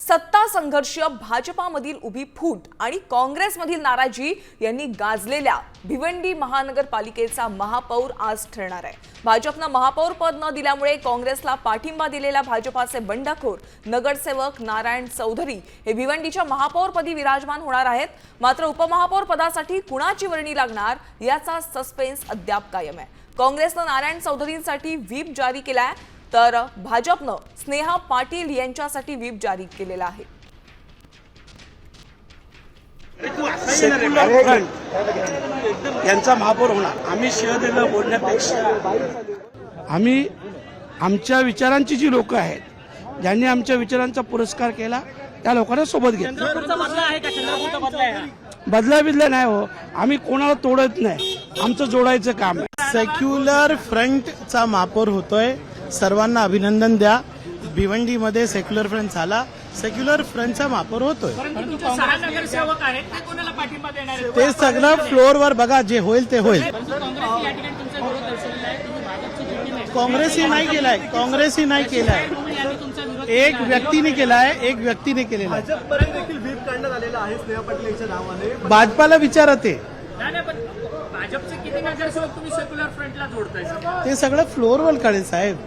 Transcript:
सत्ता संघर्ष, भाजपामधील उभी फूट आणि काँग्रेसमधील नाराजी यांनी गाजलेल्या भिवंडी महानगरपालिकेचा महापौर आज ठरणार आहे। भाजपनं महापौर पद न दिल्यामुळे काँग्रेसला पाठिंबा दिलेल्या भाजपाचे बंडखोर नगरसेवक नारायण चौधरी हे भिवंडीच्या महापौरपदी विराजमान होणार आहेत। मात्र उपमहापौर पदासाठी कुणाची वर्णी लागणार याचा सस्पेन्स अद्याप कायम आहे। काँग्रेसनं नारायण चौधरींसाठी व्हीप जारी केलाय, तर भाजपनं स्नेहा पाटील यांच्यासाठी व्हीप जारी केलेला आहे। सेक्युलर फ्रंट यांचा महापौर होणार। आम्ही शिवदेव बोलण्यापेक्षा आम्ही आमच्या विचारांची जी लोक आहेत, ज्यांनी आमच्या विचारांचा पुरस्कार केला, त्या लोकांना सोबत घेतलं। बदला नाही हो, आम्ही कोणाला तोडत नाही, आमचं जोडायचं काम आहे। सेक्युलर फ्रंटचा महापौर होतोय, सर्वांना अभिनंदन द्या। भिवंडीमध्ये सेक्युलर फ्रंट झाला, सेक्युलर फ्रंटचा महापौर होतोय। ते सगळं फ्लोअरवर बघा, जे होईल ते होईल। काँग्रेसही नाही केलाय, काँग्रेसही नाही केलाय, एक व्यक्तीने केलाय, एक व्यक्तीने केलेला आहे। भाजपाला विचारा ते सगळं फ्लोअरवर कळेल साहेब।